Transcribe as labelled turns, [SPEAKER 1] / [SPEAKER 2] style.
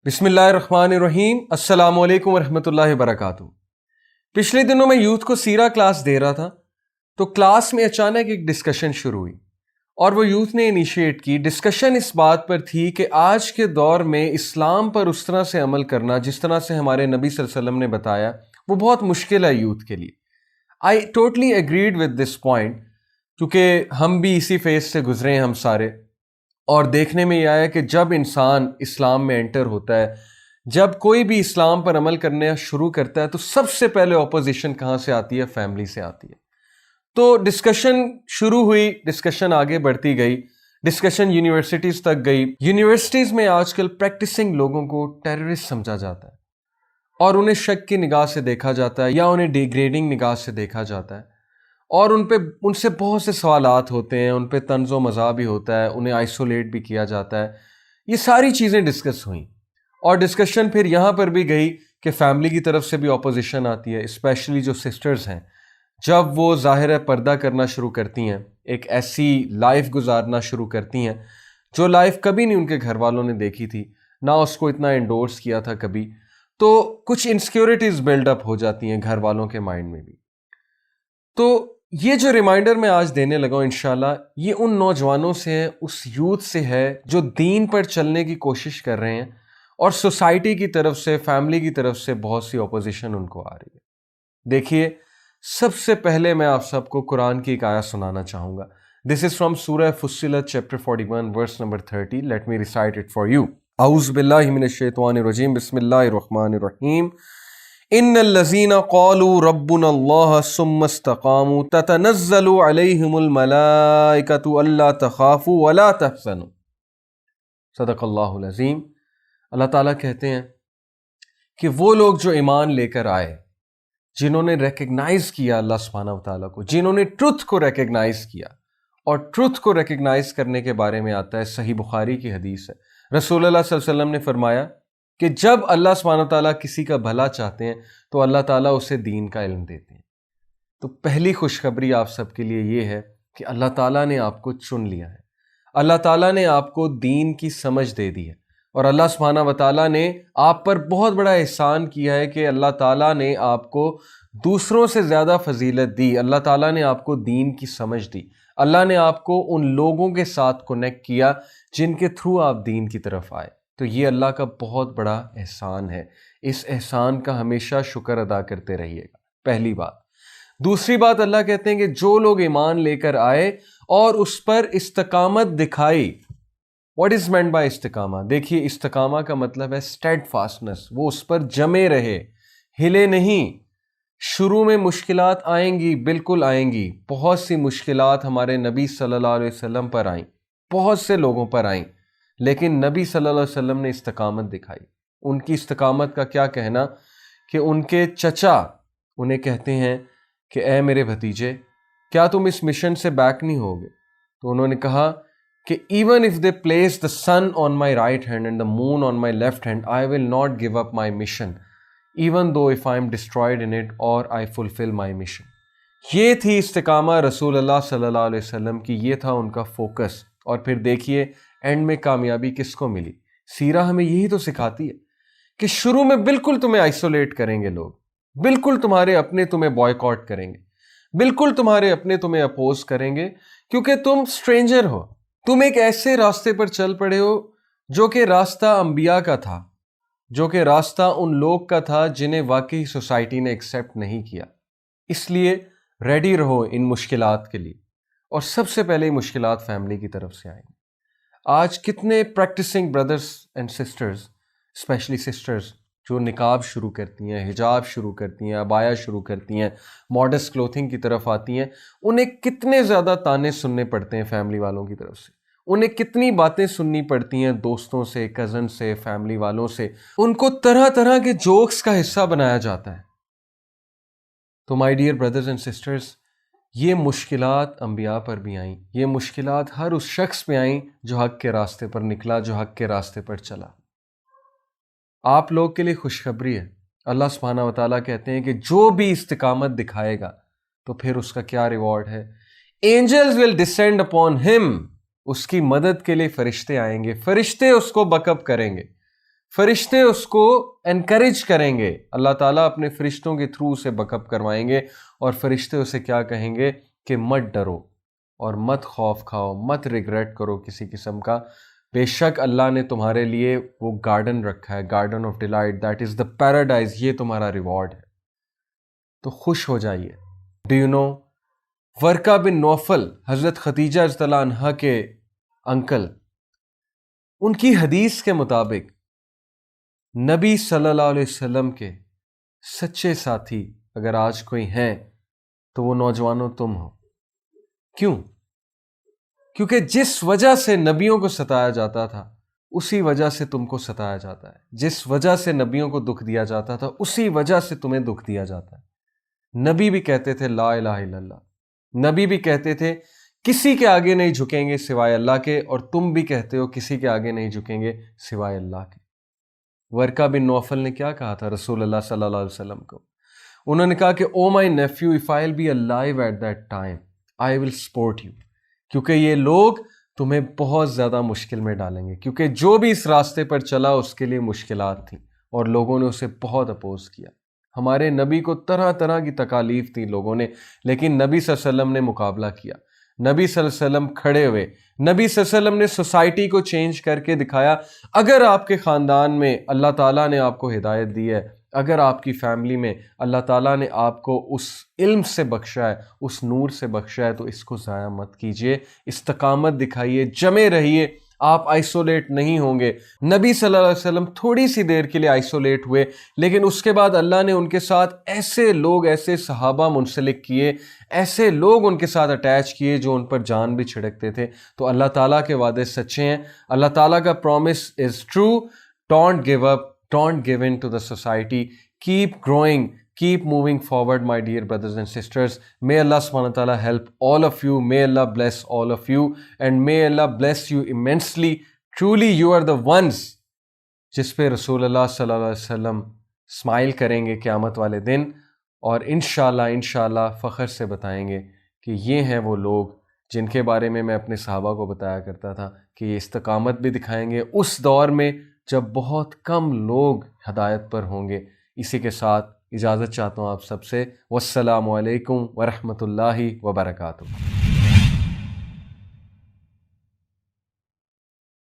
[SPEAKER 1] बिस्मिल्लाहिर्रहमानिर्रहीम। अस्सलाम वालेकुम रहमतुल्लाहि वबरकातुहू। पिछले दिनों मैं यूथ को सीरा क्लास दे रहा था तो क्लास में अचानक एक डिस्कशन शुरू हुई और वो यूथ ने इनिशिएट की। डिस्कशन इस बात पर थी कि आज के दौर में इस्लाम पर उस तरह से अमल करना जिस तरह से हमारे नबी सल्लल्लाहु अलैहि वसल्लम ने बताया वो बहुत मुश्किल है यूथ के लिए। I totally agreed with this point क्योंकि हम भी इसी फेज से गुजरे हैं हम सारे, और देखने में ये आया कि जब इंसान इस्लाम में एंटर होता है, जब कोई भी इस्लाम पर अमल करना शुरू करता है तो सबसे पहले ऑपोजिशन कहाँ से आती है? फैमिली से आती है। तो डिस्कशन शुरू हुई, डिस्कशन आगे बढ़ती गई, डिस्कशन यूनिवर्सिटीज़ तक गई। यूनिवर्सिटीज़ में आजकल प्रैक्टिसिंग लोगों को टेररिस्ट समझा जाता है और उन्हें शक की निगाह से देखा जाता है या उन्हें डिग्रेडिंग निगाह से देखा जाता है और उनसे बहुत से सवालात होते हैं, उन पे तंज़ो मज़ा भी होता है, उन्हें आइसोलेट भी किया जाता है। ये सारी चीज़ें डिस्कस हुई और डिस्कशन फिर यहाँ पर भी गई कि फैमिली की तरफ से भी ऑपोजिशन आती है, स्पेशली जो सिस्टर्स हैं। जब वो ज़ाहिर है पर्दा करना शुरू करती हैं, एक ऐसी लाइफ गुजारना शुरू करती हैं जो लाइफ कभी नहीं उनके घर वालों ने देखी थी, ना उसको इतना एंडोर्स किया था कभी, तो कुछ इनसिक्योरिटीज़ बिल्डअप हो जाती हैं घर वालों के माइंड में भी। तो ये जो रिमाइंडर मैं आज देने लगा हूं इंशाल्लाह, ये उन नौजवानों से है, उस यूथ से है जो दीन पर चलने की कोशिश कर रहे हैं और सोसाइटी की तरफ से, फैमिली की तरफ से बहुत सी ऑपोजिशन उनको आ रही है। देखिए, सबसे पहले मैं आप सबको कुरान की एक आयत सुनाना चाहूँगा। This is from Surah Fussilat chapter 41 verse number 30। Let me recite it for you. औज़ु बिल्लाहि मिनश शैतानिर रजीम। बिस्मिल्लाहिर रहमानिर रहीम। इन्नल्लज़ीना क़ालू रब्बुनल्लाह सुम्मा इस्तक़ामू ततनज़्ज़लु अलैहिमुल मलाइकतु अल्ला तख़ाफ़ू वला तहज़नू। सदक़ल्लाहुल अज़ीम। अल्लाह ताला कहते हैं कि वो लोग जो ईमान लेकर आए, जिन्होंने रिकग्नाइज किया अल्लाह सुब्हानहू व तआला को, जिन्होंने ट्रुथ को रिकग्नाइज किया, और ट्रुथ को रिकग्नाइज करने के बारे में आता है, सही बुखारी की हदीस है, रसूलुल्लाह सल्लल्लाहु अलैहि वसल्लम ने फरमाया कि जब अल्लाह सुब्हानहू व तआला किसी का भला चाहते हैं तो अल्लाह ताला उसे दीन का इल्म देते हैं। तो पहली खुशखबरी आप सबके लिए ये है कि अल्लाह ताला ने आपको चुन लिया है, अल्लाह ताला ने आपको दीन की समझ दे दी है, और अल्लाह सुब्हानहू व तआला ने आप पर बहुत बड़ा एहसान किया है कि अल्लाह ताला ने आपको दूसरों से ज़्यादा फजीलत दी। अल्लाह ताला ने आपको दीन की समझ दी, अल्लाह ने आपको उन लोगों के साथ कनेक्ट किया जिनके थ्रू आप दीन की तरफ आए। तो ये अल्लाह का बहुत बड़ा एहसान है। इस एहसान का हमेशा शुक्र अदा करते रहिएगा, पहली बात। दूसरी बात, अल्लाह कहते हैं कि जो लोग ईमान लेकर आए और उस पर इस्तकामत दिखाई। व्हाट इज मेंट बाय इस्तिकामा? देखिए, इस्तिकामा का मतलब है स्टेडफास्टनेस, वो उस पर जमे रहे, हिले नहीं। शुरू में मुश्किलात आएंगी, बिल्कुल आएंगी। बहुत सी मुश्किलात हमारे नबी सल्लल्लाहु अलैहि वसल्लम पर आईं, बहुत से लोगों पर आईं, लेकिन नबी सल्लल्लाहु अलैहि वसल्लम ने इस्तकामत दिखाई। उनकी इस्तकामत का क्या कहना कि उनके चचा उन्हें कहते हैं कि ए मेरे भतीजे, क्या तुम इस मिशन से बैक नहीं होगे? तो उन्होंने कहा कि even if they place the sun on my right hand and the moon on my left hand, I will not give up my mission even though if I am destroyed in it और I fulfil my mission. ये थी इस्तिकामा रसूलुल्लाह सल्लल्लाहु अलैहि वसल्लम की, ये था उनका फोकस। और फिर देखिए एंड में कामयाबी किसको मिली? सीरा हमें यही तो सिखाती है कि शुरू में बिल्कुल तुम्हें आइसोलेट करेंगे लोग, बिल्कुल तुम्हारे अपने तुम्हें बॉयकॉट करेंगे, बिल्कुल तुम्हारे अपने तुम्हें अपोज करेंगे, क्योंकि तुम स्ट्रेंजर हो, तुम एक ऐसे रास्ते पर चल पड़े हो जो कि रास्ता अंबिया का था, जो कि रास्ता उन लोग का था जिन्हें वाकई सोसाइटी ने एक्सेप्ट नहीं किया। इसलिए रेडी रहो इन मुश्किलात के लिए, और सबसे पहले मुश्किलात फैमिली की तरफ से आएंगी। आज कितने practising brothers and sisters, especially sisters, जो निकाब शुरू करती हैं, हिजाब शुरू करती हैं, अबाया शुरू करती हैं, मॉडेस्ट क्लोथिंग की तरफ आती हैं, उन्हें कितने ज़्यादा ताने सुनने पड़ते हैं फैमिली वालों की तरफ से, उन्हें कितनी बातें सुननी पड़ती हैं दोस्तों से, कज़न से, फैमिली वालों से, उनको तरह तरह के जोक्स का हिस्सा बनाया जाता है। तो my dear brothers and sisters, ये मुश्किलात अंबिया पर भी आईं, ये मुश्किलात हर उस शख्स पे आईं जो हक के रास्ते पर निकला, जो हक के रास्ते पर चला। आप लोग के लिए खुशखबरी है, अल्लाह सुब्हानहू व तआला कहते हैं कि जो भी इस्तिकामत दिखाएगा तो फिर उसका क्या रिवॉर्ड है? Angels will descend upon him, उसकी मदद के लिए फरिश्ते आएंगे, फरिश्ते उसको बकअप करेंगे, فرشتے اس کو انکریج کریں گے، اللہ تعالیٰ اپنے فرشتوں کے تھرو اسے بیک اپ کروائیں گے، اور فرشتے اسے کیا کہیں گے کہ مت ڈرو اور مت خوف کھاؤ، مت ریگریٹ کرو کسی قسم کا، بے شک اللہ نے تمہارے لیے وہ گارڈن رکھا ہے، garden of delight, that is the paradise, یہ تمہارا ریوارڈ ہے، تو خوش ہو جائیے۔ ڈو یو نو ورقہ بن نوفل، حضرت خدیجہ رضی اللہ عنہا کے انکل، ان کی حدیث کے مطابق نبی صلی اللہ علیہ وسلم کے سچے ساتھی اگر آج کوئی ہیں تو وہ نوجوانوں تم ہو۔ کیوں؟ کیونکہ جس وجہ سے نبیوں کو ستایا جاتا تھا اسی وجہ سے تم کو ستایا جاتا ہے، جس وجہ سے نبیوں کو دکھ دیا جاتا تھا اسی وجہ سے تمہیں دکھ دیا جاتا ہے۔ نبی بھی کہتے تھے لا الہ الا اللہ، نبی بھی کہتے تھے کسی کے آگے نہیں جھکیں گے سوائے اللہ کے، اور تم بھی کہتے ہو کسی کے آگے نہیں جھکیں گے سوائے اللہ کے۔ ورقہ بن نوفل نے کیا کہا تھا رسول اللہ صلی اللہ علیہ وسلم کو؟ انہوں نے کہا کہ oh my nephew, if I will be alive at that time I will support you, کیونکہ یہ لوگ تمہیں بہت زیادہ مشکل میں ڈالیں گے، کیونکہ جو بھی اس راستے پر چلا اس کے لیے مشکلات تھیں اور لوگوں نے اسے بہت اپوز کیا۔ ہمارے نبی کو طرح طرح کی تکالیف تھی لوگوں نے، لیکن نبی صلی اللہ علیہ وسلم نے مقابلہ کیا، نبی صلی اللہ علیہ وسلم کھڑے ہوئے، نبی صلی اللہ علیہ وسلم نے سوسائٹی کو چینج کر کے دکھایا۔ اگر آپ کے خاندان میں اللہ تعالیٰ نے آپ کو ہدایت دی ہے، اگر آپ کی فیملی میں اللہ تعالیٰ نے آپ کو اس علم سے بخشا ہے، اس نور سے بخشا ہے، تو اس کو ضائع مت کیجیے، استقامت دکھائیے، جمے رہیے، آپ آئسولیٹ نہیں ہوں گے۔ نبی صلی اللہ علیہ وسلم تھوڑی سی دیر کے لیے آئسولیٹ ہوئے، لیکن اس کے بعد اللہ نے ان کے ساتھ ایسے لوگ، ایسے صحابہ منسلک کیے، ایسے لوگ ان کے ساتھ اٹیچ کیے جو ان پر جان بھی چھڑکتے تھے۔ تو اللہ تعالیٰ کے وعدے سچے ہیں، اللہ تعالیٰ کا promise is true. Don't give up, don't give in to the society, keep growing, keep moving forward, my dear brothers and sisters. May Allah subhanahu wa ta'ala help all of you, may Allah bless all of you, and may Allah bless you immensely. Truly you are the ones جس پہ رسول اللہ صلی اللہ علیہ وسلم smile کریں گے قیامت والے دن، اور انشاءاللہ فخر سے بتائیں گے کہ یہ ہیں وہ لوگ جن کے بارے میں میں اپنے صحابہ کو بتایا کرتا تھا کہ یہ استقامت بھی دکھائیں گے اس دور میں جب بہت کم لوگ ہدایت پر ہوں گے۔ اسی کے ساتھ اجازت چاہتا ہوں آپ سب سے، والسلام علیکم ورحمۃ اللہ وبرکاتہ۔